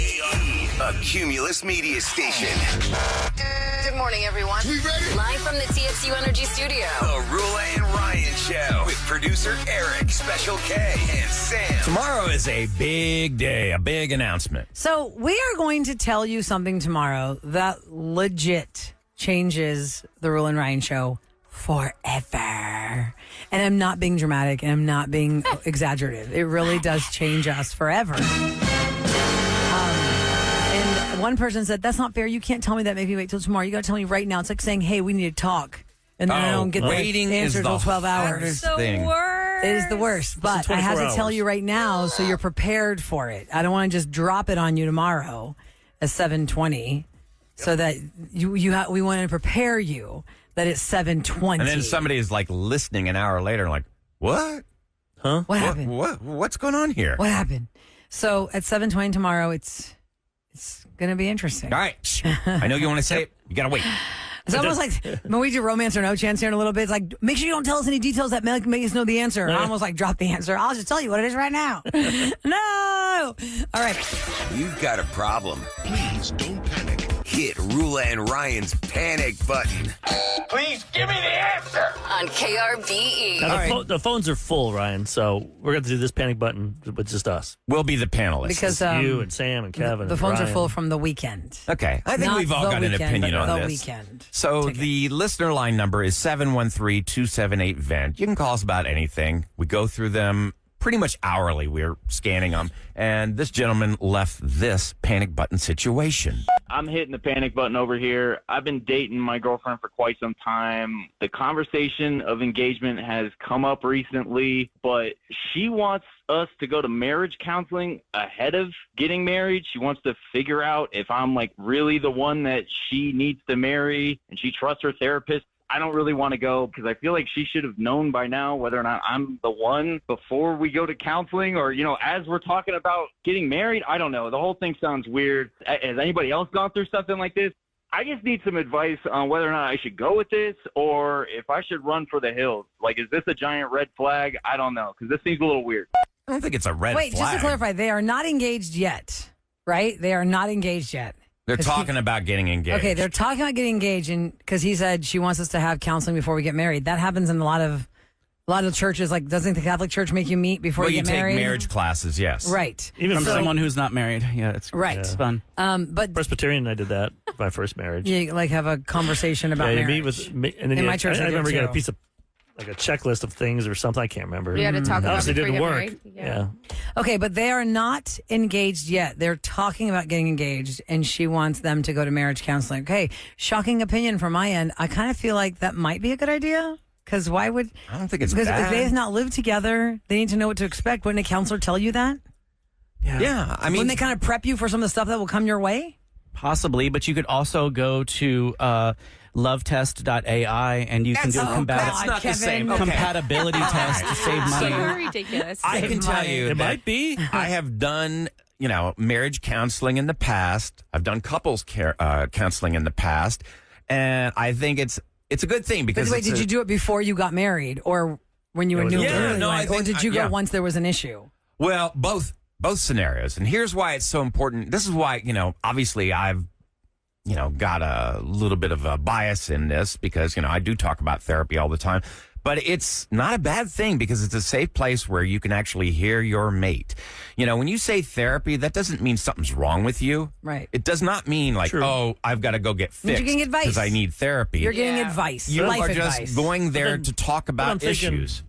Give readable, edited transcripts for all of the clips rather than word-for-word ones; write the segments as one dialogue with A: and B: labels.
A: KRBE, a Cumulus media station.
B: Good morning, everyone.
A: We ready?
B: Live from the TXU Energy Studio.
A: The Rula and Ryan Show with producer Eric, Special K, and Sam.
C: Tomorrow is a big day, a big announcement.
D: So we are going to tell you something tomorrow that legit changes the Rule and Ryan Show forever. And I'm not being dramatic and I'm not being exaggerative. It really does change us forever. And one person said, that's not fair. You can't tell me that. Maybe wait till tomorrow. You got to tell me right now. It's like saying, hey, we need to talk. And then I don't get
C: waiting
D: the answer
C: is the
D: till 12 hours.
C: hardest
D: It
C: thing.
D: is the worst. But I have to tell you right now so you're prepared for it. I don't want to just drop it on you tomorrow at 7:20 so that we want to prepare you that it's 7:20.
C: And then somebody is like listening an hour later, like, what? Huh?
D: What happened?
C: What's going on here?
D: What happened? So at 7:20 tomorrow, it's going to be interesting.
C: All right. I know you want to say it. You got to wait.
D: It's almost like when we do romance or no chance here in a little bit. It's like, make sure you don't tell us any details that make us know the answer. I almost like drop the answer. I'll just tell you what it is right now. No. All right.
A: You've got a problem. Please don't panic. Hit Rula and Ryan's panic button. Please give me the answer.
B: On KRBE.
E: Now, the phones are full, Ryan, so we're going to do this panic button with just us.
C: We'll be the panelists.
D: Because
E: you and Sam and Kevin.
D: The phones
E: Ryan.
D: are full from the weekend.
C: Okay. I think
D: Not
C: we've all
D: the
C: got an
D: weekend,
C: opinion
D: but
C: on
D: the
C: this.
D: weekend.
C: So
D: ticket.
C: the listener line number is 713-278-VENT. You can call us about anything. We go through them pretty much hourly. We're scanning them. And this gentleman left this panic button situation.
F: I'm hitting the panic button over here. I've been dating my girlfriend for quite some time. The conversation of engagement has come up recently, but she wants us to go to marriage counseling ahead of getting married. She wants to figure out if I'm like really the one that she needs to marry, and she trusts her therapist. I don't really want to go because I feel like she should have known by now whether or not I'm the one before we go to counseling or, as we're talking about getting married. I don't know. The whole thing sounds weird. Has anybody else gone through something like this? I just need some advice on whether or not I should go with this or if I should run for the hills. Like, is this a giant red flag? I don't know because this seems a little weird.
C: I don't think it's a red flag.
D: Wait, just to clarify, they are not engaged yet, right? They are not engaged yet.
C: They're talking about getting engaged.
D: Okay, they're talking about getting engaged, and because he said she wants us to have counseling before we get married. That happens in a lot of churches. Like, doesn't the Catholic Church make you meet before you get married?
C: You take marriage classes, yes.
D: Right.
G: Even from someone who's not married. Yeah, it's
D: right.
G: It's fun.
D: But
E: Presbyterian, I did that my first marriage.
D: you like have a conversation about
E: you
D: marriage.
E: meet with, and then
D: In my church,
E: I
D: they do
E: remember
D: too.
E: getting a piece of like a checklist of things or something. I can't remember.
H: You had to talk about
E: Obviously,
H: before
E: didn't
H: you get
E: work.
H: married.
E: Yeah.
D: Okay, but they are not engaged yet. They're talking about getting engaged, and she wants them to go to marriage counseling. Okay, shocking opinion from my end. I kind of feel like that might be a good idea. Because why would...
C: I don't think it's
D: because
C: bad.
D: if they have not lived together, they need to know what to expect. Wouldn't a counselor tell you that?
C: Yeah, I mean...
D: Wouldn't they kind of prep you for some of the stuff that will come your way?
G: Possibly, but you could also go to lovetest.ai and you can do a
C: That's not the same. Okay.
G: compatibility test to save money.
H: So ridiculous.
C: I can tell you
E: It
C: that
E: might be.
C: I have done, marriage counseling in the past. I've done couples care counseling in the past, and I think it's a good thing because.
D: Wait, did you do it before you got married, or when you were new?
C: Yeah, no, I
D: or
C: think-
D: did you go
C: yeah.
D: once there was an issue?
C: Well, both scenarios, and here's why it's so important. This is why obviously I've got a little bit of a bias in this because I do talk about therapy all the time. But it's not a bad thing because it's a safe place where you can actually hear your mate. When you say therapy, that doesn't mean something's wrong with you.
D: Right.
C: It does not mean like, oh, I've got to go get fixed
D: getting advice.
C: because I need therapy.
D: You're getting advice.
C: You
D: life
C: are just
D: advice.
C: going there
E: then-
C: to talk
E: I'm
C: about
E: thinking-
C: issues.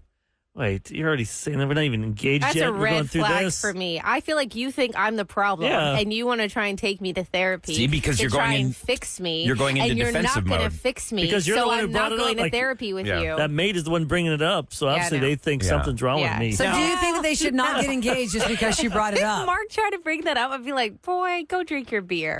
E: Wait, you're already saying that we're not even engaged
H: That's
E: yet.
H: a
E: We're going
H: red
E: through
H: flag
E: this.
H: for me. I feel like you think I'm the problem,
E: Yeah.
H: and you want to try and take me to therapy.
C: See, because
H: to
C: you're
H: try
C: going in-
H: and fix me.
C: you're going into
H: and you're
C: defensive
H: not going
C: mode.
H: to fix me.
E: Because you're the
H: so
E: one who
H: I'm
E: brought
H: not
E: it
H: going
E: up,
H: to
E: like-
H: therapy with
C: Yeah.
H: you.
E: That mate is the one bringing it up, so obviously
H: I know.
E: they think
C: Yeah.
E: something's wrong
H: Yeah.
E: with me.
D: So do you think that they should not get engaged just because she brought it
H: If
D: up?
H: Mark tried to bring that up, I'd be like, boy, go drink your beer.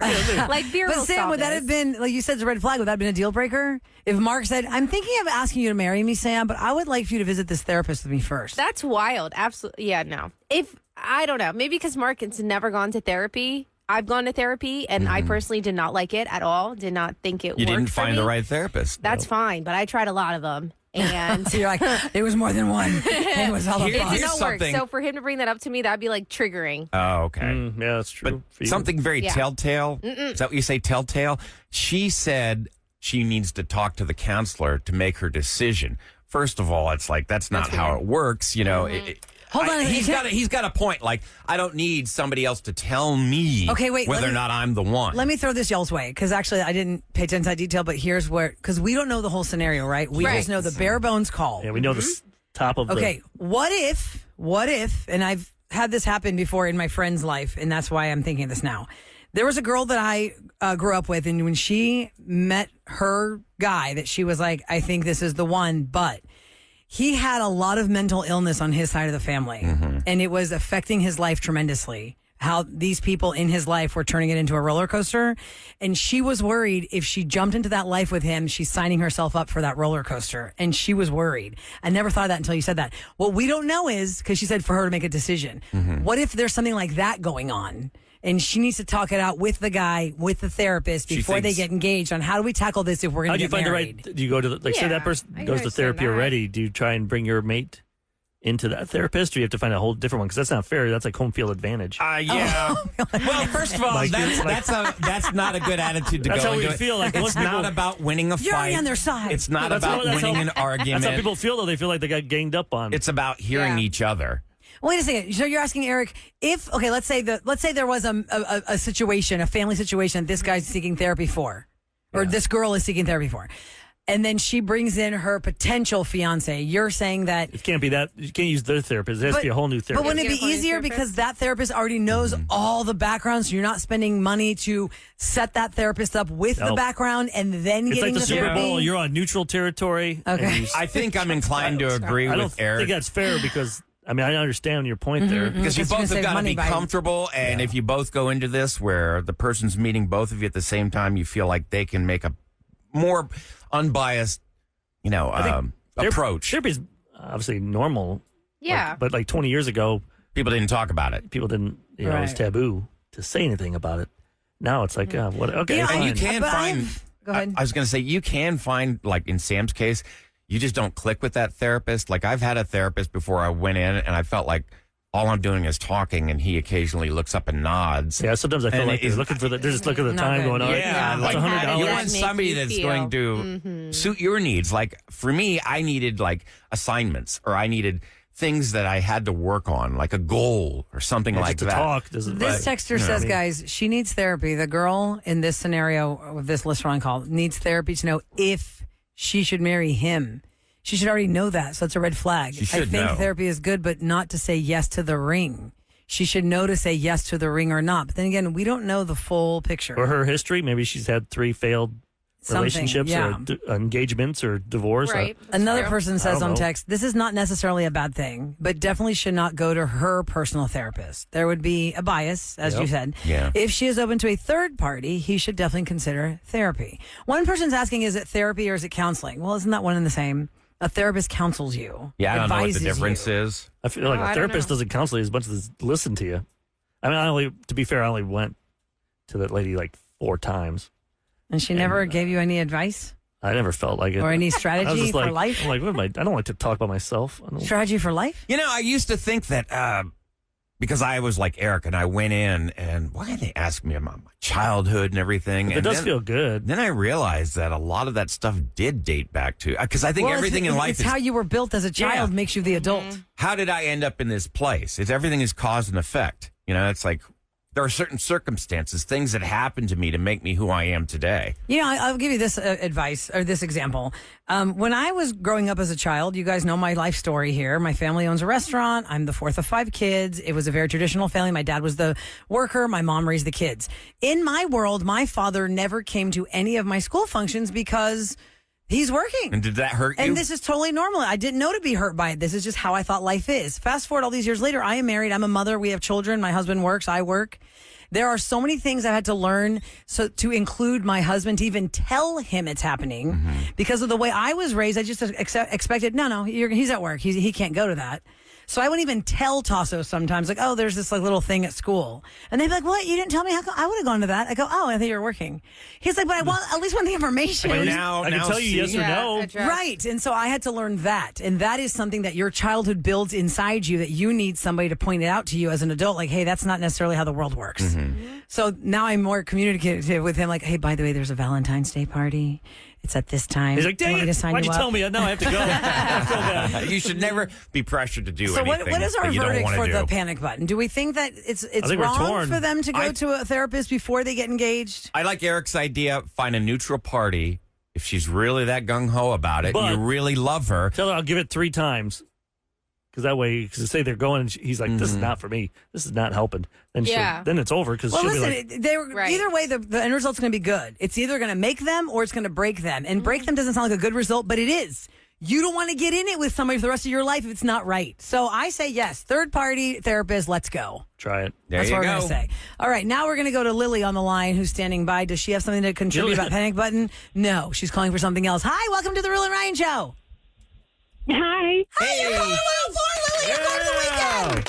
H: Like beer
D: But
H: will
D: Sam,
H: solve
D: would that
H: this.
D: have been, like you said, it's a red flag? Would that have been a deal breaker? If Mark said, I'm thinking of asking you to marry me, Sam, but I would like for you to visit this therapist with me first.
H: That's wild. Absolutely. Yeah, no. If, I don't know, maybe because Mark has never gone to therapy. I've gone to therapy, and I personally did not like it at all. Did not think it worked
C: You didn't
H: for
C: find
H: me.
C: the right therapist.
H: That's fine, but I tried a lot of them. And
D: So you're like, it was more than one. It was all
C: Here-
H: it
D: about
H: did
C: here's
H: not work.
C: something-
H: So for him to bring that up to me, that'd be like triggering.
C: Oh, okay.
E: Yeah, that's true.
C: But
E: for you.
C: something very
H: Yeah.
C: telltale. Is that what you say, telltale? She said she needs to talk to the counselor to make her decision. First of all, it's like that's not how it works. You know,
D: Hold on,
C: he's got a point. Like I don't need somebody else to tell me
D: Okay, wait,
C: whether
D: let
C: or
D: me-
C: not I'm the one.
D: Let me throw this y'all's way, because actually I didn't pay attention to that detail, but here's where, because we don't know the whole scenario, right? We
H: Right.
D: just know the bare bones call.
E: Yeah, we know the top of
D: Okay, what if, and I've had this happen before in my friend's life, and that's why I'm thinking of this now. There was a girl that I grew up with, and when she met her guy, that she was like, I think this is the one, but he had a lot of mental illness on his side of the family, and it was affecting his life tremendously. How these people in his life were turning it into a roller coaster. And she was worried if she jumped into that life with him, she's signing herself up for that roller coaster. And she was worried. I never thought of that until you said that. What we don't know is, because she said for her to make a decision, what if there's something like that going on? And she needs to talk it out with the guy, with the therapist,
C: She
D: before they
C: thinks-
D: get engaged on how do we tackle this if we're
E: How
D: going
E: do
D: to
E: you
D: get
E: find
D: married.
E: the right? Do you go to say
H: Yeah,
E: that person
H: I
E: goes to
H: understand
E: therapy
H: that.
E: already? Do you try and bring your mate into that therapist, or you have to find a whole different one? Because that's not fair. That's like home field advantage.
C: Yeah. Well, first of all,
E: Like, you're like-
C: that's not a good attitude to
E: That's
C: go
E: how we
C: into it.
E: feel, like,
C: it's
E: most
C: not
E: people-
C: about winning a
D: You're
C: fight.
D: already on their side.
C: It's not
E: That's
C: about
E: how- that's
C: winning
E: how-
C: an argument.
E: That's how people feel, though. They feel like they got ganged up on.
C: It's about hearing
H: Yeah.
C: each other.
D: Wait a second. So you're asking Eric if let's say there was a situation, a family situation this guy's seeking therapy for, or this girl is seeking therapy for, and then she brings in her potential fiance. You're saying that.
E: It can't be that. You can't use their therapist. It has to be a whole new
D: But
E: therapist.
D: wouldn't it be
H: Get a whole new
D: easier
H: therapist?
D: because that therapist already knows all the background, so you're not spending money to set that therapist up with the
E: Nope.
D: background and then
E: It's
D: getting
E: like the Super
D: therapy?
E: Bowl. You're on neutral territory. and
D: Okay.
E: you-
C: I think I'm inclined to agree
E: I don't
C: with Eric.
E: think that's fair because I mean I understand your point there.
C: Because you
D: Because you're
C: both
D: gonna
C: have got
D: save
C: to
D: money
C: be
D: by-
C: comfortable, and if you both go into this where the person's meeting both of you at the same time, you feel like they can make a more unbiased, approach.
E: Therapy is obviously normal.
H: Yeah.
E: But like 20 years ago,
C: People didn't talk about it.
E: people didn't. It was
D: Right.
E: taboo to say anything about it. Now it's like, what? Okay,
D: You know,
E: fine.
C: And you can
D: But
C: find.
D: go ahead.
C: I was going to say you can find, like in Sam's case, you just don't click with that therapist. Like I've had a therapist before I went in, and I felt like all I'm doing is talking, and he occasionally looks up and nods.
E: Yeah, sometimes I feel
C: And
E: like they're
C: it's-
E: looking for the. They're just looking at the
D: Not
E: time,
D: good.
E: going, "All right,
C: Yeah,
E: it's
C: like
E: $100."
H: how
C: you
H: did
C: want
H: that make
C: somebody
H: you
C: that's
H: feel?
C: going to suit your needs. Like for me, I needed like assignments, or I needed things that I had to work on, like a goal or something
E: Yeah,
C: like
E: just to
C: that.
E: talk doesn't.
D: This texter says, guys, she needs therapy. The girl in this scenario of this listener on call needs therapy to know if she should marry him. She should already know that, so it's a red flag.
C: She should
D: I think
C: know.
D: therapy is good, but not to say yes to the ring. She should know to say yes to the ring or not. But then again, we don't know the full picture.
E: or her history. Maybe she's had 3 failed
D: Something,
E: relationships
D: yeah.
E: or engagements or divorce.
H: Right.
D: Another
H: True.
D: person says
E: don't
D: on
E: know.
D: text, this is not necessarily a bad thing, but definitely should not go to her personal therapist. There would be a bias, as
E: Yep.
D: you said.
C: Yeah.
D: If she is open to a third party, he should definitely consider therapy. One person's asking, is it therapy or is it counseling? Well, isn't that one and the same? A therapist counsels you.
C: Yeah, I don't know what the
D: advises
C: difference
D: you.
C: is.
E: I feel like
H: Oh, I
E: a
H: don't
E: therapist
H: know.
E: doesn't counsel you as much as listen to you. I mean, to be fair, I only went to that lady like 4 times.
D: And she never gave you any advice
E: I never felt like it.
D: or any
E: I was
D: strategy
E: just
D: for
E: like,
D: life?
E: I'm like, what am I? I don't like to talk about myself. I don't,
D: Strategy for life?
C: You know, I used to think that because I was like Eric, and I went in, and why did they ask me about my childhood and everything?
E: it
C: And
E: does
C: then-
E: feel good.
C: Then I realized that a lot of that stuff did date back to, because I think
D: Well,
C: everything in life
D: it's
C: is,
D: how you were built as a child
C: Yeah.
D: makes you the adult.
C: how did I end up in this place? It's everything is cause and effect. You know, it's like there are certain circumstances, things that happened to me to make me who I am today.
D: You know, I'll give you this advice or this example. When I was growing up as a child, you guys know my life story here. My family owns a restaurant. I'm the 4th of 5 kids. It was a very traditional family. My dad was the worker. My mom raised the kids. In my world, my father never came to any of my school functions because he's working.
C: And did that hurt you?
D: And this is totally normal. I didn't know to be hurt by it. This is just how I thought life is. Fast forward all these years later, I am married. I'm a mother. We have children. My husband works. I work. There are so many things I've had to learn so to include my husband, to even tell him it's happening because of the way I was raised. I just expected, no, he's at work. He can't go to that. So I wouldn't even tell Tasso sometimes, like, oh, there's this like little thing at school. And they'd be like, what? You didn't tell me? How come? I would have gone to that. I go, oh, I thought you were working. He's like, but I at least want the information.
C: But now,
E: I can tell you yes or no.
D: Right. And so I had to learn that. And that is something that your childhood builds inside you that you need somebody to point it out to you as an adult. Like, hey, that's not necessarily how the world works. So now I'm more communicative with him. Like, hey, by the way, there's a Valentine's Day party. It's at this time.
E: He's like, dang it, why'd you tell me? Now I have to go. I feel bad.
C: You should never be pressured to do
D: so
C: anything.
D: What is our
C: that you don't
D: verdict
C: wanna
D: for
C: do.
D: the panic button? Do we think that it's
E: think we're
D: wrong
E: torn.
D: for them to go to a therapist before they get engaged?
C: I like Eric's idea. Find a neutral party. If she's really that gung-ho about it,
E: But-
C: you really love her.
E: Tell her I'll give it 3 times. Because that way, because say they're going, and he's like, "This is not for me. This is not helping." Then then it's over because
D: Well,
E: she'll
D: listen,
E: be like,
D: either way, the end result's going to be good. It's either going to make them or it's going to break them. And break them doesn't sound like a good result, but it is. You don't want to get in it with somebody for the rest of your life if it's not right. So I say yes. Third party therapist, let's go.
E: "Try it."
D: That's what we're going to say. All right, now we're going to go to Lily on the line who's standing by. Does she have something to contribute about Panic Button? No, she's calling for something else. Hi, welcome to the Real and Ryan Show.
I: Hi.
D: Hey, you're calling 104, Lily. You're going to the weekend.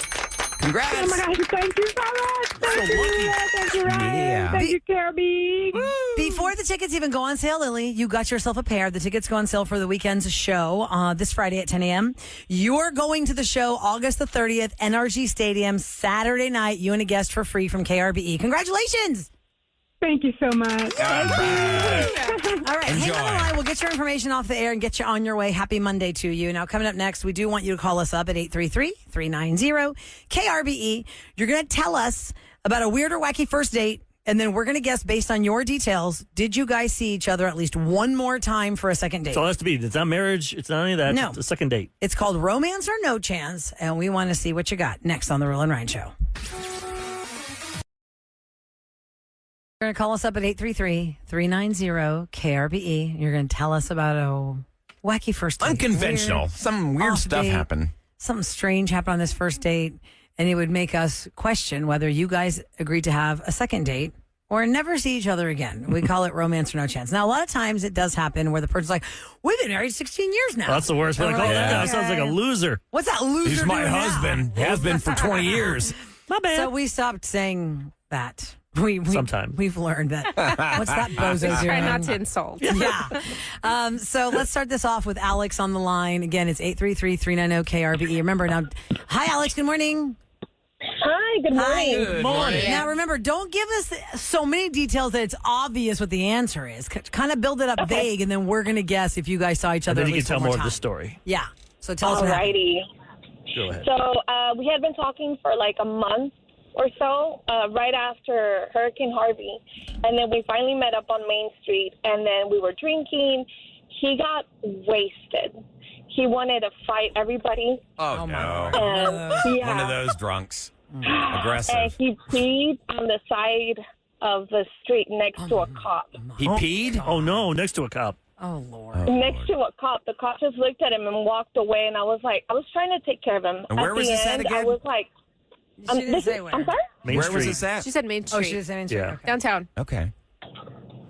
C: Congrats.
I: Oh my gosh, thank you so much. Thank you. Thank you, Ryan.
C: Yeah.
I: Thank you, Kirby.
D: Before the tickets even go on sale, Lily, you got yourself a pair. The tickets go on sale for the weekend's show this Friday at 10 a.m. You're going to the show August the 30th, NRG Stadium, Saturday night. You and a guest for free from KRBE. Congratulations.
I: Thank you so much.
D: All right,
C: Enjoy.
D: hang on the line. We'll get your information off the air and get you on your way. Happy Monday to you. Now, coming up next, we do want you to call us up at 833-390-KRBE. You're going to tell us about a weird or wacky first date, and then we're going to guess based on your details, did you guys see each other at least one more time for a second date?
E: That's all it has to be. It's not marriage. It's not any of that.
D: No.
E: It's a second date.
D: It's called Romance or No Chance, and we want to see what you got next on The Real and Ryan Show. You're going to call us up at 833-390-KRBE. You're going to tell us about a wacky first date.
C: Unconventional. Some weird
D: off
C: stuff
D: date.
C: happened.
D: Something strange happened on this first date, and it would make us question whether you guys agreed to have a second date or never see each other again. We call it Romance or No Chance. Now, a lot of times it does happen where the person's like, we've been married 16 years now.
E: Well, that's the worst. We're like,
D: And
E: oh,
D: we're
E: that guy
D: okay.
E: sounds like a loser.
D: What's that loser
C: He's my
D: doing now?
C: husband. He has been for 20 years.
E: My bad.
D: So we stopped saying that.
E: Sometime.
D: We've learned that. What's that bozo doing?
H: Try not to insult.
D: Yeah. So let's start this off with Alex on the line. Again, it's 833-390-KRBE. Remember now. Hi, Alex. Good morning.
I: Hi, good morning.
C: Good morning.
D: Now, remember, don't give us so many details that it's obvious what the answer is. Kind of build it up vague, and then we're going to guess if you guys saw each
E: and
D: other
E: then
D: at
E: you can
D: least
E: tell
D: one
E: more
D: time.
E: of the story.
D: Yeah. So tell us what happened.
I: Alrighty.
E: Go ahead.
I: So we had been talking for like a month or so, right after Hurricane Harvey. And then we finally met up on Main Street, and then we were drinking. He got wasted. He wanted to fight everybody.
C: Oh, no.
I: And, yeah.
C: One of those drunks.
I: And
C: Aggressive.
I: he peed on the side of the street next to a cop.
C: He peed?
E: Oh, no, next to a cop.
D: Oh, Lord.
I: Next to a cop. The cop just looked at him and walked away, and I was like, I was trying to take care of him.
C: And where
I: at
C: was
I: the
C: this at
I: end,
C: again?
I: I was like,
D: She didn't say where.
I: I'm sorry?
E: Main
C: Where
E: Street.
C: was this at?
H: She said Main Street.
D: Oh, she didn't say Main Street.
C: Yeah.
D: Okay.
H: Downtown.
C: Okay.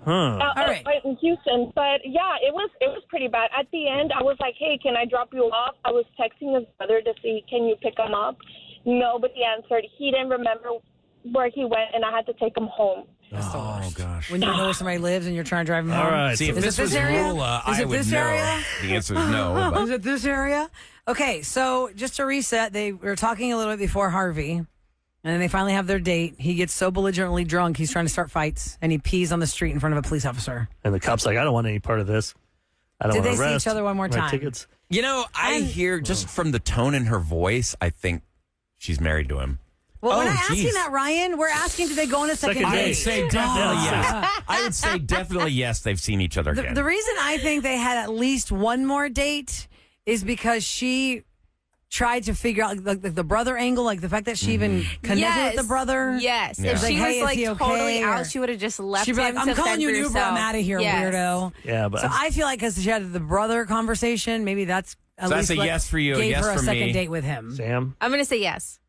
E: Huh.
D: All right.
I: In Houston, but yeah, it was pretty bad. At the end, I was like, "Hey, can I drop you off?" I was texting his brother to see, "Can you pick him up?" Nobody answered. He didn't remember where he went, and I had to take him home.
C: Oh, gosh.
D: When you know where somebody lives and you're trying to drive them home.
E: All right.
C: See, if
D: Is it
C: this
D: this
C: was
D: area?
C: Rula,
D: Is
C: I
D: it
C: would
D: this
C: know.
D: area?
C: The answer is no.
D: Is it this area? Okay, so just to reset, they were talking a little bit before Harvey, and then they finally have their date. He gets so belligerently drunk, he's trying to start fights, and he pees on the street in front of a police officer.
E: And the cop's like, I don't want any part of this. I don't
D: Did
E: want
D: they
E: to
D: see
E: arrest.
D: each other one more
E: My
D: time?
E: tickets.
C: You know, I hear just from the tone in her voice, I think she's married to him.
D: Well, we're
C: Oh,
D: not asking
C: geez.
D: that, Ryan. We're asking, do they go on a second
E: Second
D: date?
C: I
E: date.
C: would say definitely yes. I would say definitely yes. They've seen each other again.
D: The reason I think they had at least one more date is because she tried to figure out like the brother angle, like the fact that she even connected with the brother.
H: Yes.
C: Yeah.
H: If
C: Like,
H: she
D: hey,
H: was
D: is
H: like
D: he okay?
H: totally
D: Or-
H: out, she would have just left
D: She'd be like,
H: him
D: I'm
H: to
D: calling
H: fend
D: you
H: for
D: an Uber.
H: yourself.
D: I'm out of here,
H: Yes.
D: weirdo.
E: Yeah, but
D: So I feel like because she had the brother conversation, maybe that's at
C: So that's
D: least
C: a yes for you, a
D: gave
C: yes
D: her a
C: for
D: second
C: me.
D: date with him.
E: Sam,
H: I'm going to say yes.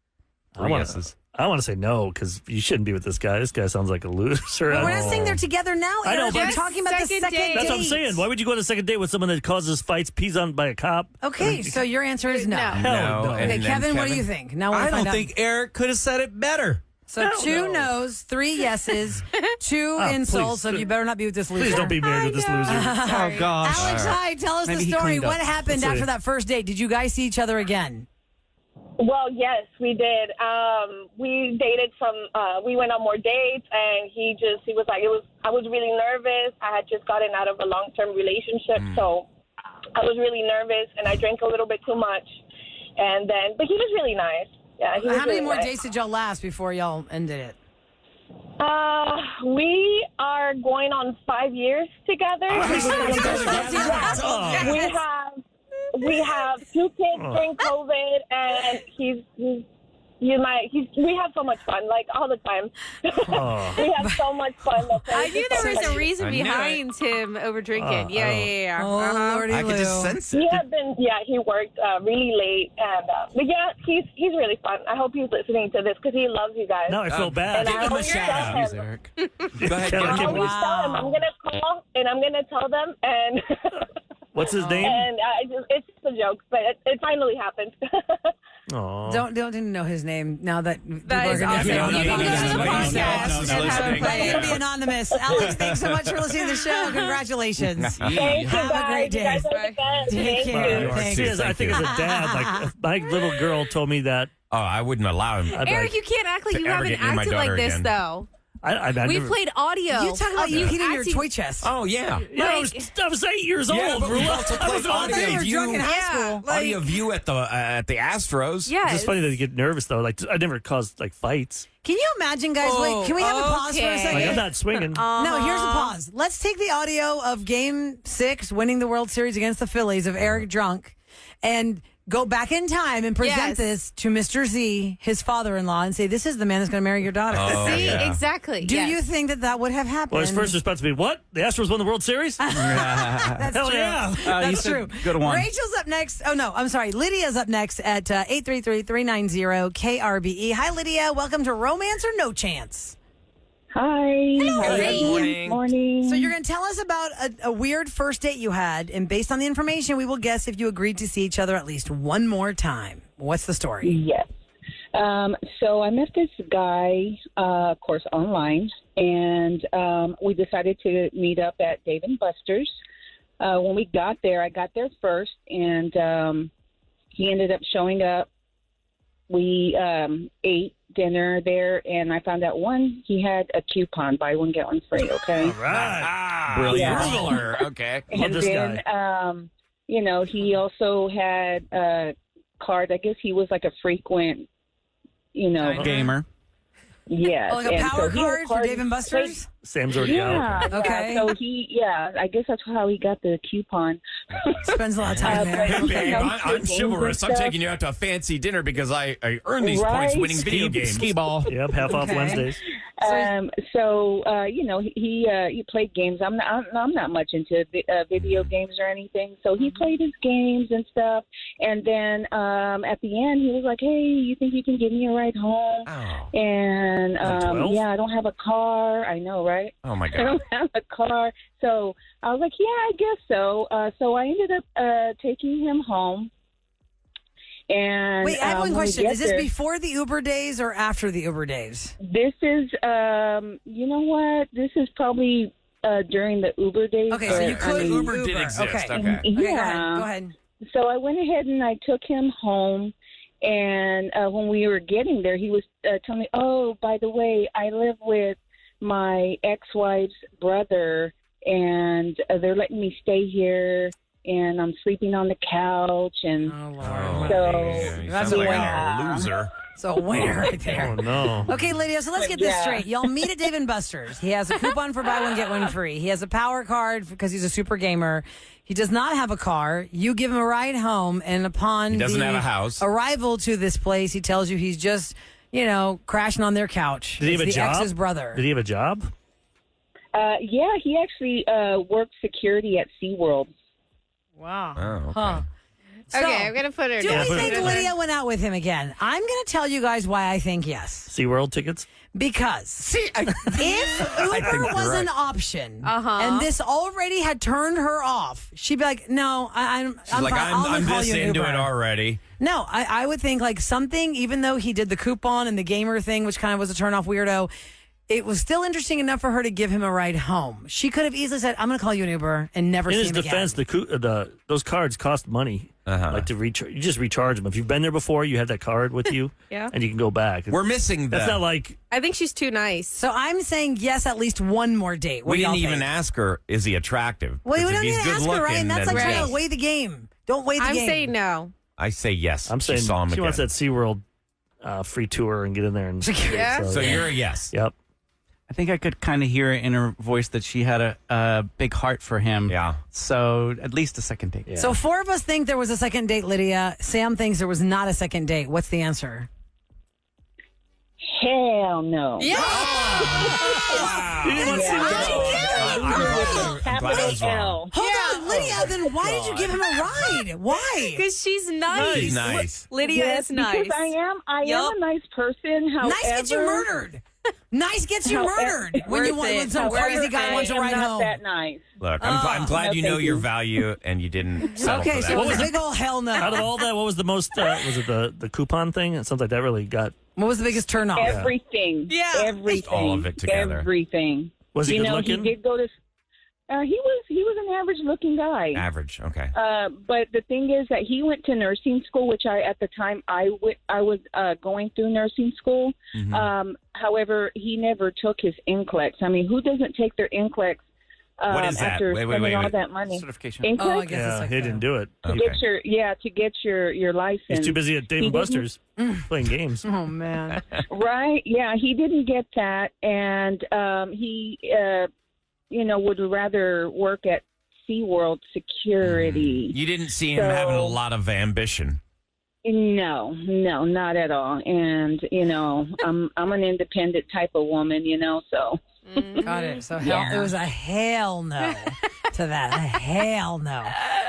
E: I want
C: yeses.
E: I want to say no because you shouldn't be with this guy. This guy sounds like a loser.
D: Well, we're not saying they're together now.
E: I know,
D: Eric.
E: but
D: We're talking about the second date.
E: That's what I'm saying. Why would you go on a second date with someone that causes fights, pees on by a cop?
D: Okay, so your answer is no.
E: Hell no.
D: Okay,
C: And then
D: Kevin, what do you think? Now
J: I don't think Eric could have said it better.
D: So
E: Hell
D: 2
E: no.
D: no's, 3 yeses, 2
E: Oh,
D: insults.
E: please.
D: So you better not be with this loser.
E: Please don't be married with this loser.
G: Oh, gosh.
D: Alex, hi. Tell us
G: Maybe
D: the
G: he
D: story.
G: cleaned up.
D: What happened
E: Let's see.
D: after that first date? Did you guys see each other again?
I: Well, yes, we did. We dated we went on more dates, and he was like, I was really nervous. I had just gotten out of a long-term relationship, so I was really nervous, and I drank a little bit too much. But he was really nice. Yeah, he was
D: How many
I: really
D: more
I: nice.
D: dates did y'all last before y'all ended it?
I: We are going on 5 years together. We have 2 kids during COVID, and we have so much fun, like all the time. We have so much fun.
H: I knew there was a reason
C: I knew
H: behind him over drinking. Yeah.
D: Oh, Lordy
C: I could just
D: Lou.
C: sense it.
I: He worked really late, but yeah, he's really fun. I hope he's listening to this because he loves you guys.
E: Now I feel bad.
I: And I
J: Give him a
I: always
J: shout
I: tell
J: out.
I: him-
G: Jeez, Eric.
C: Go ahead.
E: Kevin,
I: I
E: Kevin.
I: always tell him I'm gonna call and I'm gonna tell them, and
E: What's his name?
I: and it's just a joke, but it finally happened.
E: Aw.
D: Don't even know his name now that people
H: That
D: are
H: is
D: going to
H: awesome.
D: say
H: You can go to the podcast and have him
D: Let
H: play
D: him be
H: it.
D: anonymous. Alex, thanks so much for listening to the show. Congratulations.
I: Thank you,
D: Have a
I: guys.
D: great
I: You guys
D: day.
I: are the best.
D: Take
I: Thank
D: care.
I: you.
D: Thanks.
E: See, I think as a dad, like if my little girl told me that.
C: Oh, I wouldn't allow him.
E: I'd be
H: Eric,
E: like,
H: you can't act like
C: To
H: you
C: ever
H: haven't
C: get near my
H: acted like
C: daughter
H: this,
C: again.
H: though.
E: I
H: We
E: never,
H: played audio.
D: You talking about
H: of
D: you hitting your
H: acting-
D: toy chest.
C: Oh, yeah.
E: Yeah, I was 8 years
C: Yeah,
E: old.
C: but we
E: Rula.
C: also
E: I
C: played
E: was on
C: audio
D: You
E: stage.
D: were drunk in high school.
C: Audio of you at the Astros.
H: Yes.
E: It's just funny that you get nervous though. Like I never caused like fights.
D: Can you imagine, guys? Wait, can we have a pause for a
H: okay.
D: second?
E: Like I'm not swinging.
D: No, here's a pause. Let's take the audio of Game 6, winning the World Series against the Phillies, of Eric drunk, and go back in time and present
H: Yes.
D: this to Mr. Z, his father-in-law, and say, this is the man that's going to marry your daughter.
H: See,
C: yeah.
H: exactly.
D: Do
H: yes.
D: you think that would have happened?
E: Well, his first response would be, "What? The Astros won the World Series?
D: That's
E: Hell
D: true.
E: yeah!"
G: You
D: That's
G: said
D: true.
G: Good one.
D: Rachel's up next. Oh, no, I'm sorry. Lydia's up next at 833-390-KRBE. Hi, Lydia. Welcome to Romance or No Chance.
I: Hi.
C: Good morning.
I: Morning.
D: So you're going to tell us about a weird first date you had, and based on the information, we will guess if you agreed to see each other at least one more time. What's the story?
K: Yes. So I met this guy, of course, online, and we decided to meet up at Dave & Buster's. When we got there, I got there first, and he ended up showing up. We ate dinner there, and I found out, he had a coupon, buy one, get one free, okay?
E: All right.
C: Brilliant.
K: Yeah.
C: Ruler. Okay.
E: Love
K: And
E: this
K: then,
E: guy.
K: he also had a card. I guess he was like a frequent,
G: Gamer.
K: yes.
D: Oh, like a
K: And
D: power
K: so he had
D: card for Dave & Buster's?
E: Sam's already out.
K: Yeah.
D: Okay.
K: So I guess that's how he got the coupon.
D: Spends a lot of time there.
C: Hey, babe,
K: Okay.
C: I'm chivalrous. I'm
K: Stuff.
C: taking you out to a fancy dinner because I earned these points
K: Right.
C: winning video games.
G: Skee ball.
E: Yep, half off
D: Okay.
E: Wednesdays.
K: He played games. I'm not much into video games or anything. So he played his games and stuff. And then at the end, he was like, "Hey, you think you can give me a ride home?"
C: Oh.
K: And
E: Like 12?
K: I don't have a car. I know, right?
C: Oh, my
K: I
C: God.
K: don't have a car. So I was like, yeah, I guess so. So I ended up taking him home. And
D: Wait, I have one
K: when we
D: question.
K: get
D: Is this
K: there-
D: before the Uber days or after the Uber days?
K: This is, you know what? This is probably during the Uber days.
D: Okay, so
K: but,
D: you could
C: Uber did exist. Okay.
D: Okay,
K: Yeah.
D: go ahead.
K: So I went ahead and I took him home. And when we were getting there, he was telling me, "Oh, by the way, I live with my ex-wife's brother, and they're letting me stay here, and I'm sleeping on the couch." And
D: Oh, Lord.
K: So-
C: you
D: That's
C: sound
D: a
C: like
D: winner.
C: a loser.
D: So a winner right there.
E: Oh no.
D: Okay, Lydia, so let's get this
K: Yeah.
D: straight. Y'all meet at Dave & Buster's. He has a coupon for buy one, get one free. He has a power card because he's a super gamer. He does not have a car. You give him a ride home, and upon
C: He doesn't
D: the
C: have a house.
D: arrival to this place, he tells you he's just, crashing on their couch.
E: Did he have
D: It's
E: a
D: the
E: job?
D: ex's brother.
E: Did he have a job?
K: yeah, he actually worked security at SeaWorld.
D: Wow.
C: Oh, okay.
D: Huh.
H: Okay, I'm going to put her
D: Do
H: down.
D: we think Lydia went out with him again? I'm going to tell you guys why I think yes.
E: SeaWorld tickets?
D: Because if Uber was an option and this already had turned her off, she'd be like, no, I'm
C: like,
D: fine.
C: I'm
D: call
C: this
D: you an
C: into
D: Uber.
C: it already.
D: No, I would think like something, even though he did the coupon and the gamer thing, which kind of was a turn off weirdo, it was still interesting enough for her to give him a ride home. She could have easily said, I'm going to call you an Uber and never
E: In
D: see
E: his
D: him
E: defense,
D: again.
E: those cards cost money. Like to recharge, you just recharge them. If you've been there before, you have that card with you, and you can go back.
C: We're missing that.
E: That's not like.
H: I think she's too nice.
D: So I'm saying yes, at least one more date. What
C: We
D: do y'all
C: didn't even
D: think?
C: ask her, is he attractive?
D: Well, you
C: 'Cause if
D: don't
C: he's
D: need to
C: good
D: ask her,
C: looking,
D: Ryan. That's
C: then
D: like trying
C: yes.
D: to weigh the game. Don't weigh the
H: I'm
D: game.
H: saying no.
C: I say yes.
E: I'm
C: She
E: saying
C: saw him
E: she
C: again.
E: wants that SeaWorld free tour and get in there and.
H: Yeah?
C: So you're a yes.
E: Yep.
G: I think I could kind of hear it in her voice that she had a big heart for him.
C: Yeah.
G: So at least a second date.
E: Yeah.
D: So 4 of us think there was a second date, Lydia. Sam thinks there was not a second date. What's the answer?
K: Hell no.
D: Yeah.
E: You didn't want to see
K: Loser with a capital L.
D: Hold on, Lydia. Then why did you give him a ride? Why?
H: Because she's nice.
C: She's nice.
H: Lydia
K: Yes,
H: is nice.
K: because I am
H: Yup.
K: a nice person. However,
D: Nice gets you murdered. Nice gets you murdered when you
H: Worth
D: want
H: it.
D: when some
K: However,
D: crazy guy
K: I
D: wants to
K: am
D: ride
K: not
D: home.
K: that nice.
C: Look, I'm glad
K: no,
C: you know
K: thank
C: your
K: you.
C: value and you didn't settle
D: Okay,
C: for
D: so
C: that.
D: it was a big old hell no.
E: Out of all that, what was the most? Was it the coupon thing? It sounds like that really got.
D: What was the biggest turn off?
K: Everything.
H: Yeah.
K: Everything.
C: All of it together.
K: Everything.
E: Was he
K: you
E: good
K: know,
E: looking?
K: he did go to. He was an average looking guy.
C: Average, okay.
K: But the thing is that he went to nursing school, which at the time I was going through nursing school.
C: Mm-hmm.
K: However, he never took his NCLEX. I mean, who doesn't take their NCLEX
C: What is that?
K: after
C: Wait,
K: spending all
C: wait.
K: that money?
G: Certification.
K: NCLEX?
D: Oh, I guess
E: Yeah,
D: it's like
E: he didn't do it.
K: To
C: Okay.
K: get your license.
E: He's too busy at Dave
K: He
E: and
K: didn't-
E: Buster's playing games.
D: Oh man.
K: Right? Yeah, he didn't get that, and he would rather work at SeaWorld security.
C: You didn't see him
K: So-
C: having a lot of ambition.
K: No, not at all. And I'm an independent type of woman, so.
D: Got it. So
K: Yeah.
D: it was a hell no to that. A hell no.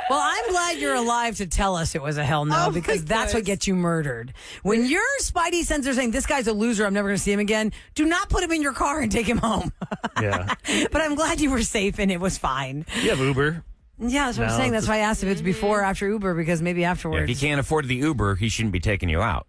D: Well, I'm glad you're alive to tell us it was a hell no because that's what gets you murdered. When your spidey sense are saying this guy's a loser, I'm never going to see him again, do not put him in your car and take him home.
E: Yeah.
D: But I'm glad you were safe and it was fine.
E: You have Uber.
D: Yeah, that's what I'm
E: No,
D: saying. That's why I asked if it's before or after Uber because maybe afterwards.
C: If he can't afford the Uber, he shouldn't be taking you out.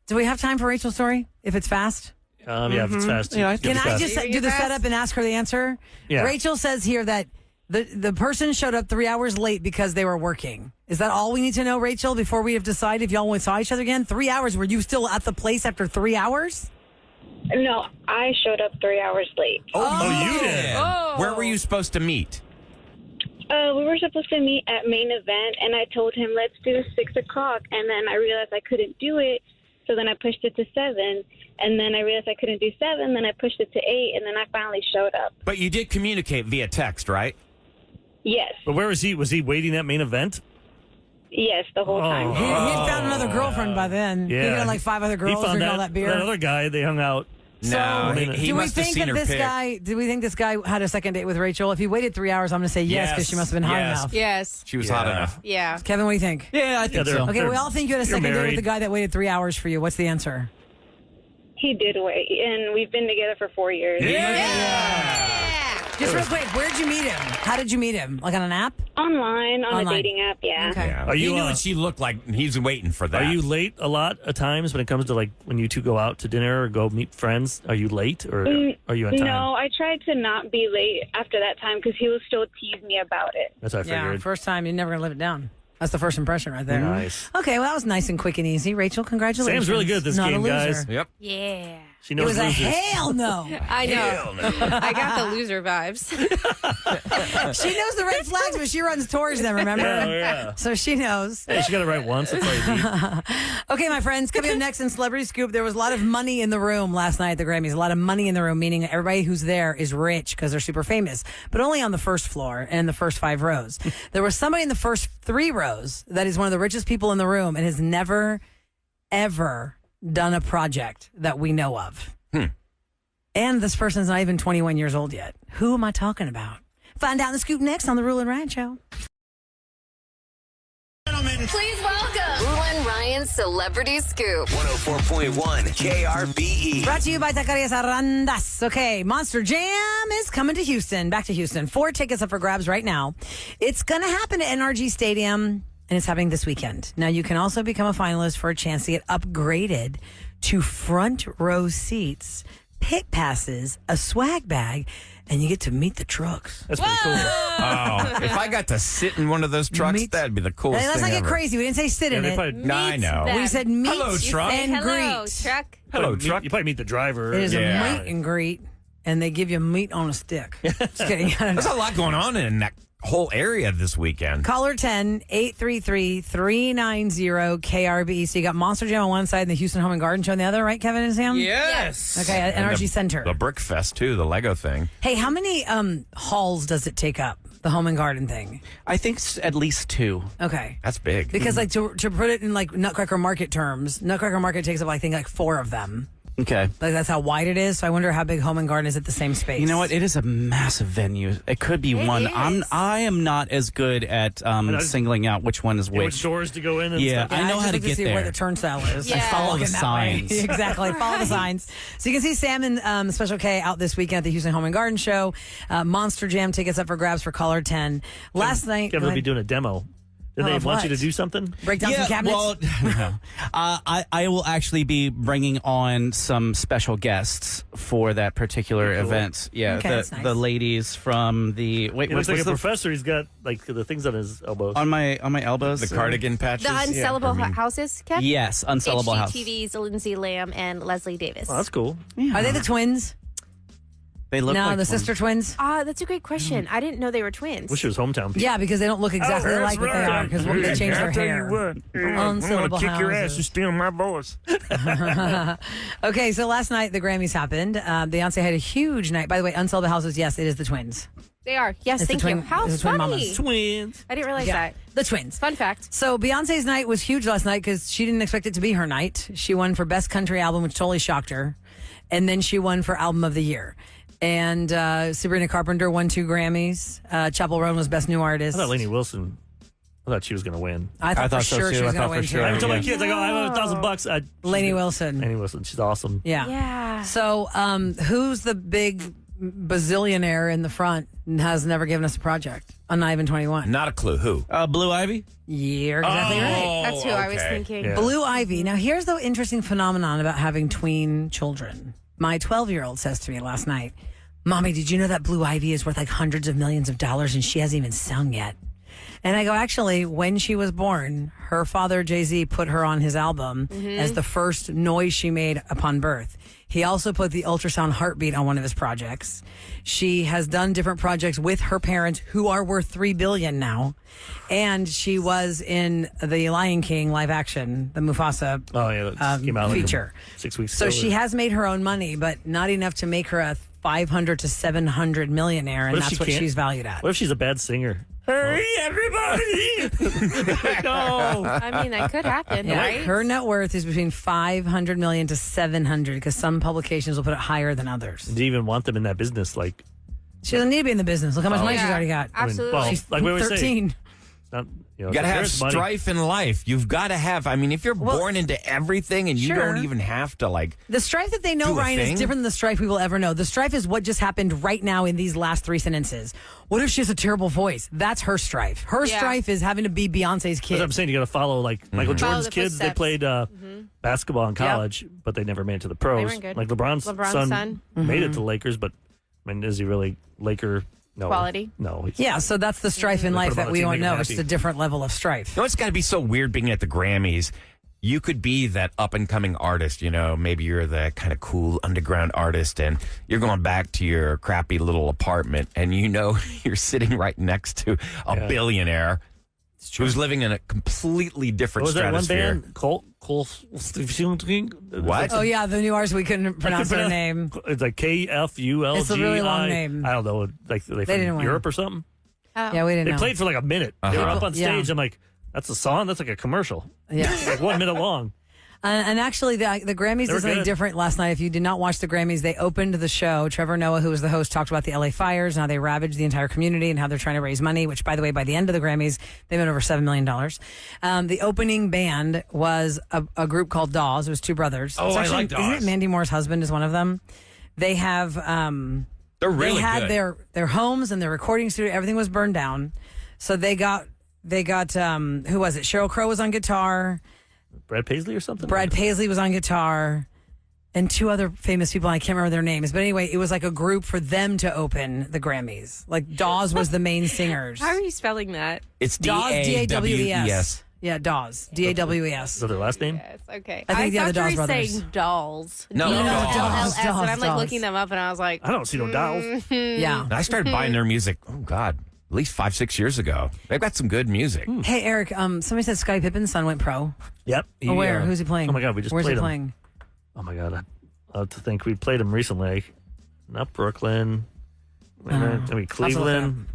D: Do we have time for Rachel's story? If it's fast?
E: Yeah, if it's fast.
G: Yeah, I
E: it's
G: think
D: Can
E: fast.
D: I just do the setup and ask her the answer?
E: Yeah.
D: Rachel says here that the person showed up 3 hours late because they were working. Is that all we need to know, Rachel, before we have decided if y'all saw each other again? 3 hours. Were you still at the place after 3 hours?
I: No, I showed up 3 hours late.
E: Oh, you did?
H: Oh.
C: Where were you supposed to meet?
I: We were supposed to meet at main event, and I told him, let's do 6 o'clock. And then I realized I couldn't do it, so then I pushed it to 7. And then I realized I couldn't do 7, then I pushed it to 8, and then I finally showed up.
C: But you did communicate via text, right?
I: Yes,
E: But where was he? Was he waiting at main event?
I: yes, the whole time.
D: He'd found another girlfriend by then.
E: Yeah.
D: He had like 5 other
E: He
D: girls
E: found
D: drinking all that beer.
E: That other guy, they hung out.
C: No, he
D: do we
C: must have
D: think
C: seen
D: that
C: her
D: this
C: pic.
D: guy? Do we think this guy had a second date with Rachel? If he waited 3 hours, I'm going to say yes because she must have been hot
C: Yes.
D: enough.
H: Yes.
C: She was hot
E: Yeah.
C: enough.
H: Yeah.
D: Kevin, what do you think?
G: Yeah, I think
E: they're-
G: so.
D: Okay,
E: They're-
D: we all think you had a
E: you're
D: second date with
E: married.
D: the guy that waited 3 hours for you. What's the answer?
I: He did wait, and we've been together for 4 years.
D: Just real quick, where'd you meet him? How did you meet him? Like on an app?
I: Online, on
D: Online.
I: a dating app, yeah.
D: Okay.
C: Yeah.
E: Are
C: He
E: you,
C: knew
E: uh,
C: what she looked like. And he's waiting for that.
E: Are you late a lot at times when it comes to like when you two go out to dinner or go meet friends? Are you late or are you on time?
I: No, I tried to not be late after that time because he would still tease me about it.
E: That's what I
D: Yeah,
E: figured.
D: first time, you're never going to live it down. That's the first impression right there.
E: Nice.
D: Okay, well, that was nice and quick and easy. Rachel, congratulations.
E: Sam's really good at this
D: Not
E: game,
D: a loser.
E: guys.
C: Yep.
H: Yeah.
E: She
D: It
E: knows
D: was a
E: losers.
D: hell no.
H: I know. I got the loser vibes.
D: She knows the red flags, but she runs towards them, remember?
E: Oh, yeah.
D: So she knows.
E: Hey, she got it right once. That's all you need.
D: Okay, my friends, coming up next in Celebrity Scoop, there was a lot of money in the room last night at the Grammys. A lot of money in the room, meaning everybody who's there is rich because they're super famous, but only on the first floor and the first 5 rows. There was somebody in the first 3 rows that is one of the richest people in the room and has never, ever done a project that we know of. And this person's not even 21 years old yet. Who am I talking about? Find out in the Scoop next on the Rule and Ryan Show.
A: Gentlemen,
B: Please welcome Rula and Ryan's Celebrity Scoop.
A: 104.1 KRBE.
D: Brought to you by Taquerías Arandas. Okay, Monster Jam is coming to Houston. Back to Houston. 4 tickets up for grabs right now. It's going to happen at NRG Stadium, and it's happening this weekend. Now, you can also become a finalist for a chance to get upgraded to front row seats, pit passes, a swag bag, and you get to meet the trucks.
E: That's pretty cool.
C: Oh, if I got to sit in one of those trucks, that'd be the coolest
D: Hey, let's
C: thing
D: not get
C: ever.
D: crazy. We didn't say sit in it.
C: I know.
D: We said meet
C: Hello, truck.
D: and
H: Hello,
D: greet.
H: truck.
C: Hello,
E: You
C: truck.
E: probably meet the driver.
D: It is
C: Yeah.
D: a meet and greet, and they give you meat on a stick. Just kidding. I don't
C: There's
D: know.
C: a lot going on in that whole area this weekend.
D: Caller 10-833-390-KRB. So you got Monster Jam on one side and the Houston Home and Garden Show on the other, right, Kevin and Sam?
J: Yes.
D: Okay, at
C: And
D: NRG Center.
C: The Brick Fest, too, the Lego thing.
D: Hey, how many halls does it take up, the Home and Garden thing?
G: I think at least 2.
D: Okay.
C: That's big.
D: Because, like, to put it in, like, Nutcracker Market terms, Nutcracker Market takes up, I think, like 4 of them.
G: Okay.
D: Like, that's how wide it is. So I wonder how big Home and Garden is at the same space.
G: You know what? It is a massive venue. It could be
H: It
G: one.
H: is.
G: I am not as good at singling out which one is
E: You know which
G: which.
E: doors to go in and
G: Yeah,
E: stuff.
G: I know how to
D: just
G: get
D: see where
G: there.
D: the turnstile is.
H: Yeah.
G: Follow the
D: Looking that way.
G: signs.
D: Exactly. Follow the signs. So you can see Sam and Special K out this weekend at the Houston Home and Garden Show. Monster Jam tickets up for grabs for caller 10. Last night,
E: Kevin
D: go
E: will be
D: ahead.
E: doing a demo. Did
D: Oh,
E: they
D: of
E: want you
D: what?
E: to do something?
D: Break down some cabinets.
G: Well, no. I will actually be bringing on some special guests for that particular
E: Cool.
G: event. Yeah,
D: Okay, that's nice.
G: the ladies from the wait.
E: He looks like
G: what's
E: a
G: the,
E: professor. He's got like the things on his elbows.
G: on my elbows?
C: The cardigan patches.
H: The Unsellable
C: I mean,
H: Houses, Kev?
G: Yes, Unsellable House.
H: HGTV's Lindsay Lamb and Leslie Davis.
E: Oh, that's cool.
D: Are they the twins?
G: They look
D: No,
G: like
D: the
G: twins.
D: sister twins?
H: That's a great question. I didn't know they were twins.
E: Wish it was hometown people.
D: Yeah, because they don't look exactly like what they are because they changed their hair. Unsellable houses.
C: steal my voice.
D: Okay, so last night the Grammys happened. Beyonce had a huge night. By the way, Unsellable Houses, yes, it is the twins.
H: They are. Yes,
D: It's the
H: thank
D: twin-
H: you. How
D: it's the twin
H: funny.
D: mamas.
E: Twins.
H: I didn't realize that.
D: The twins.
H: Fun fact.
D: So Beyonce's night was huge last night because she didn't expect it to be her night. She won for Best Country Album, which totally shocked her. And then she won for Album of the Year. And Sabrina Carpenter won 2 Grammys. Chapel Roan was Best New Artist.
E: I thought Lainey Wilson. I thought she was going to win.
D: I thought for
G: so
D: sure
G: too.
D: she was
G: I
D: going
G: thought
D: to win
G: for sure.
D: too.
E: I told my kids, I go, I have $1,000.
D: Lainey Wilson.
E: Lainey Wilson. She's awesome.
D: Yeah.
H: Yeah.
D: So who's the big bazillionaire in the front and has never given us a project? On Not Even 21.
C: Not a clue. Who?
G: Blue Ivy.
D: You're exactly right.
H: That's who I was
C: okay.
H: thinking.
E: Yeah.
D: Blue Ivy. Now, here's the interesting phenomenon about having tween children. My 12-year-old says to me last night, Mommy, did you know that Blue Ivy is worth like hundreds of millions of dollars and she hasn't even sung yet? And I go, actually, when she was born, her father, Jay-Z, put her on his album as the first noise she made upon birth. He also put the ultrasound heartbeat on one of his projects. She has done different projects with her parents who are worth $3 billion now. And she was in the Lion King live action, the Mufasa
E: Oh, yeah. That came out like
D: feature.
E: 6 weeks
D: So
E: ago.
D: she has made her own money, but not enough to make her a 500 to 700 millionaire, and
E: What if
D: that's
E: she
D: what
E: can't-
D: she's valued at.
E: What if she's a bad singer? Hurry, everybody! No.
H: I mean, that could happen,
D: Yeah,
H: right?
D: her net worth is between 500 million to 700 because some publications will put it higher than others.
E: Do you even want them in that business? Like,
D: She doesn't need to be in the business. Look how much money she's
H: Yeah,
D: already got.
H: Absolutely.
E: well,
D: She's
E: like we always say,
D: 13.
E: not,
C: You got to have
E: there's money.
C: strife in life. You've got to have. I mean, if you're born into everything and you
D: Sure.
C: don't even have to like.
D: The strife that they know,
C: Do a
D: Ryan,
C: thing?
D: is different than the strife we will ever know. The strife is what just happened right now in these last 3 sentences. What if she has a terrible voice? That's her strife. Her
H: Yeah.
D: strife is having to be Beyonce's
E: That's
D: kid.
E: what I'm saying. You got to follow like Michael
H: Follow
E: Jordan's
H: the
E: kids. They
H: footsteps.
E: played basketball in college, but they never made it to the pros.
H: weren't good.
E: Like LeBron's son,
H: son.
E: made it to the Lakers, but I mean, is he really Laker? No.
H: Quality?
E: No. he's-
D: Yeah, so that's the strife in
E: They put
D: life
E: him on
D: that
E: a
D: we
E: team,
D: don't
E: make him
D: know.
E: happy.
D: It's just a different level of strife.
C: You know, it's got to be so weird being at the Grammys. You could be that up and coming artist, you know, maybe you're the kind of cool underground artist and you're going back to your crappy little apartment and you know you're sitting right next to a billionaire who's living in a completely different
E: What was that one
C: stratosphere.
E: band? Cole
C: What?
D: Oh, yeah, the new artist, we couldn't pronounce their name.
E: It's like KFULGI.
D: It's a really long name.
E: I don't know. Like they
D: didn't
E: from
D: win.
E: Europe or something.
H: Oh.
D: Yeah, we didn't
E: They
D: know.
E: played for like a minute. They were up on
D: Yeah.
E: stage. I'm like, that's a song? That's like a commercial.
D: Yeah.
E: Like 1 minute long.
D: And actually, the Grammys did something different last night. If you did not watch the Grammys, they opened the show. Trevor Noah, who was the host, talked about the LA fires and how they ravaged the entire community and how they're trying to raise money, which, by the way, by the end of the Grammys, they made over $7 million. The opening band was a group called Dawes. It was two brothers.
C: Oh, I like Dawes.
D: Isn't it Mandy Moore's husband is one of them? They have...
C: They're really
D: They had
C: good.
D: their homes and their recording studio. Everything was burned down. So they got who was it? Sheryl Crow was on guitar.
E: Brad Paisley or something?
D: Brad Paisley was on guitar, and two other famous people. I can't remember their names, but anyway, it was like a group for them to open the Grammys. Like Dawes was the main singers.
H: How are you spelling that?
C: It's
D: Dawes,
C: D-A-W-E-S.
D: D-A-W-E-S. Yeah, Dawes, D-A-W-E-S.
E: Is that their last name?
H: Yes, okay.
D: I think, yeah, the
H: thought
D: Dawes
H: you were
D: brothers.
H: saying dolls.
C: No,
H: D-O-L-L-S,
D: Dawes,
H: and I'm like
D: Dawes.
H: looking them up, and I was like,
E: I don't see no dolls.
D: Yeah.
C: I started buying their music, oh, God, at least 5-6 years ago. They've got some good music.
D: Hey, Eric, somebody said Scottie Pippen's son went pro.
E: Yep.
D: Where? Who's he playing?
E: Oh, my God, we just
D: Where's
E: played
D: he
E: him.
D: playing?
E: Oh, my God. I have to think. We played him recently. Not Brooklyn. Maybe Cleveland.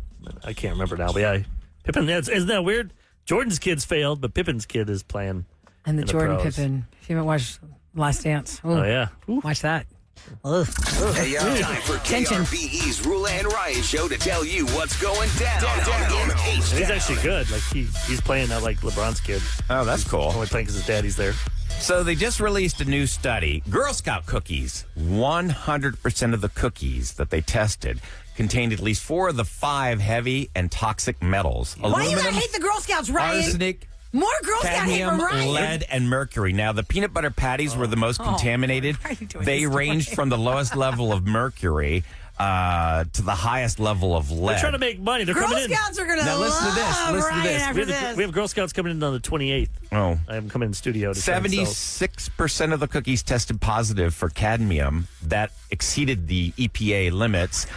E: I can't remember now, but yeah. Pippen, isn't that weird? Jordan's kids failed, but Pippen's kid is playing.
D: And the
E: in the
D: Jordan
E: pros.
D: Pippen. If you haven't watched Last Dance,
E: Oh, yeah.
D: watch that. Ugh.
A: Hey, time for
D: Tension.
A: KRBE's Rula and Ryan show to tell you what's going down in
E: And he's
A: H-Town.
E: actually good. Like he's playing that like LeBron's kid.
C: Oh, that's cool.
E: Only playing because his daddy's there.
C: So they just released a new study. Girl Scout cookies, 100% of the cookies that they tested contained at least 4 of the 5 heavy and toxic metals.
D: Why do you hate the Girl Scouts, Ryan?
C: arsenic,
D: More Girl Scout hate
C: cadmium,
D: from Ryan.
C: lead, and mercury. Now, the peanut butter patties were the most contaminated.
D: why are you doing
C: They
D: this to
C: ranged
D: me?
C: from the lowest level of mercury to the highest level of lead.
E: They're trying to make money. They're
D: Girl
E: coming in.
D: Scouts are going to
C: Now,
D: love
C: listen to this. Listen to
D: Ryan
C: this.
D: after
E: We
D: this.
E: have Girl Scouts coming in on the 28th.
C: Oh.
E: I have them coming in the studio. To try and sell.
C: 76% of the cookies tested positive for cadmium. That exceeded the EPA limits.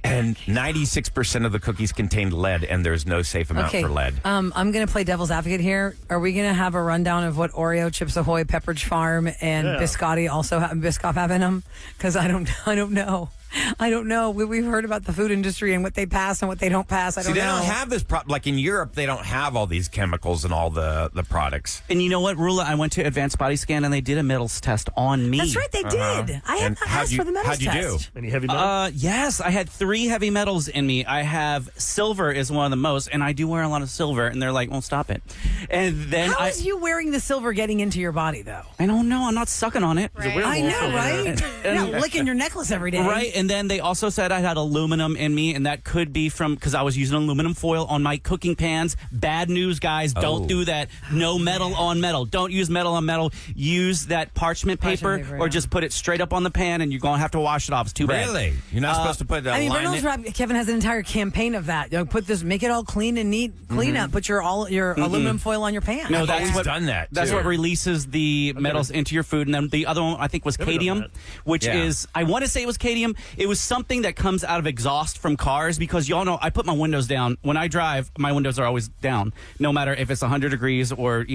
C: And 96% of the cookies contained lead, and there's no safe amount
D: Okay,
C: for lead.
D: I'm going to play devil's advocate here. Are we going to have a rundown of what Oreo, Chips Ahoy, Pepperidge Farm, and
E: Yeah.
D: Biscotti also have Biscoff have in them? Because I don't know. I don't know. We've heard about the food industry and what they pass and what they don't pass. I
C: See,
D: don't
C: they
D: know.
C: don't have this problem. Like in Europe, they don't have all these chemicals and all the products.
G: And you know what, Rula? I went to Advanced Body Scan and they did a metals test on me.
D: That's right, they did. I have
C: And
D: not
C: how'd
D: asked
C: you-
D: for the metals
C: how'd you do?
D: test.
E: Any heavy metal?
G: Yes, I had 3 heavy metals in me. I have silver is one of the most, and I do wear a lot of silver. And they're like, "Well, stop it." And then
D: How is you wearing the silver getting into your body, though?
G: I don't know. I'm not sucking on it.
H: Right.
D: I know, right? You're not
G: And-
D: licking your necklace every day.
G: Right, and then they also said I had aluminum in me, and that could be from because I was using aluminum foil on my cooking pans. Bad news, guys! Don't do that. No metal on metal. Don't use metal on metal. Use that parchment paper,
D: paper,
G: or
D: yeah.
G: just put it straight up on the pan, and you're gonna have to wash it off. It's too bad.
C: Really? You're not supposed to put a
D: I mean,
C: line
D: Reynolds
C: in?
D: Wrap, Kevin has an entire campaign of that. You know, put this, make it all clean and neat, clean up. Put your aluminum foil on your pan.
G: No,
C: I've
G: that's
C: always
G: what
C: done that,
G: That's
C: too.
G: what releases the metals into your food. And then the other one I think was
E: Never done
G: cadmium,
E: that.
G: which
C: Yeah.
G: is I want to say it was cadmium. It was something that comes out of exhaust from cars because y'all know I put my windows down when I drive. My windows are always down, no matter if it's 100 degrees or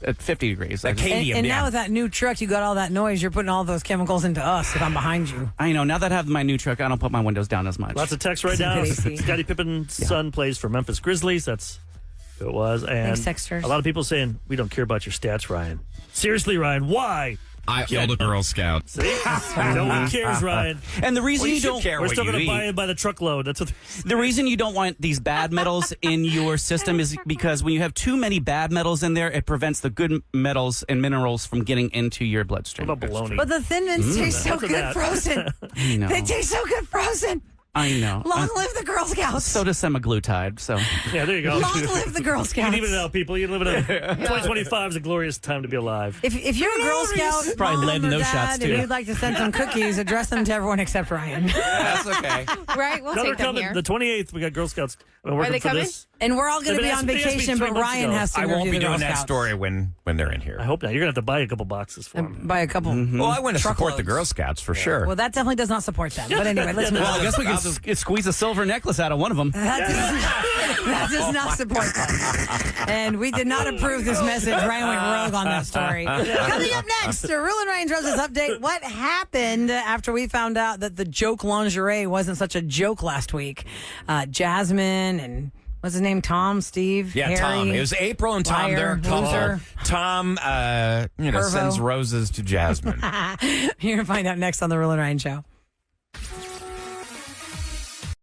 G: at 50 degrees.
C: That cadmium,
D: And
C: yeah.
D: now with that new truck, you got all that noise. You're putting all those chemicals into us if I'm behind you.
G: I know. Now that I have my new truck, I don't put my windows down as much.
E: Lots of text right now.
D: Good AC.
E: Scottie Pippen's son plays for Memphis Grizzlies. That's who it was. And
D: Thanks, Texters.
E: a lot of people saying, we don't care about your stats, Ryan. Seriously, Ryan, why?
J: I killed a Girl Scout.
E: See? No one cares, Ryan.
G: And the reason
C: Well, you
G: you
C: should
G: don't
C: care
E: We're
C: what
E: still
C: you
E: going to buy
C: eat.
E: it by the truckload. That's what.
G: The reason you don't want these bad metals in your system is because when you have too many bad metals in there, it prevents the good metals and minerals from getting into your bloodstream.
E: What about baloney?
D: But the Thin Mints taste so
E: Look at
D: good
E: that.
D: frozen.
G: I know.
D: They taste so good frozen.
G: I know.
D: Long live the Girl Scouts.
G: So does semaglutide. So
E: Yeah, there you go.
D: Long live the Girl
E: You
D: Scouts.
E: can even it out, people. You can live it up. 2025 is a glorious time to be alive.
D: If you're a Girl Scout,
G: Probably
D: mom
G: lead in
D: or
G: those
D: dad,
G: shots,
D: and
G: too.
D: you'd like to send some cookies, address them to everyone except Ryan.
C: That's okay.
H: Right, we'll
E: No, they're
H: take them
E: coming.
H: here.
E: The 28th, we got Girl Scouts. I've been working
H: they
E: for
H: coming?
E: this.
D: And we're all going to
E: They've
D: be
E: been
D: on
E: asking me
D: vacation,
E: 3
D: but
E: months
D: Ryan
E: ago.
D: has to
C: I won't
D: interview
C: be
D: the Girl
C: doing that
D: Scouts.
C: story when they're in here.
E: I hope not. You're going to have to buy a couple boxes for them.
D: Buy a couple.
C: Well, I want to support the
D: truckloads.
C: Girl Scouts for sure.
D: Well, that definitely does not support them. But anyway, let's move
G: well, I
D: on.
G: guess we can squeeze a silver necklace out of one of them.
D: That does not support them. And we did not approve this message. Ryan went rogue on that story. Coming up next, Rule and Ryan Roses update. What happened after we found out that the joke lingerie wasn't such a joke last week? Jasmine and What's his name? Tom, Steve,
C: Yeah,
D: Harry,
C: Tom. It was April and Tom.
D: liar,
C: They're a couple.
D: loser.
C: Tom,
D: Pervo.
C: sends roses to Jasmine.
D: You're going to find out next on The Rule and Ryan Show.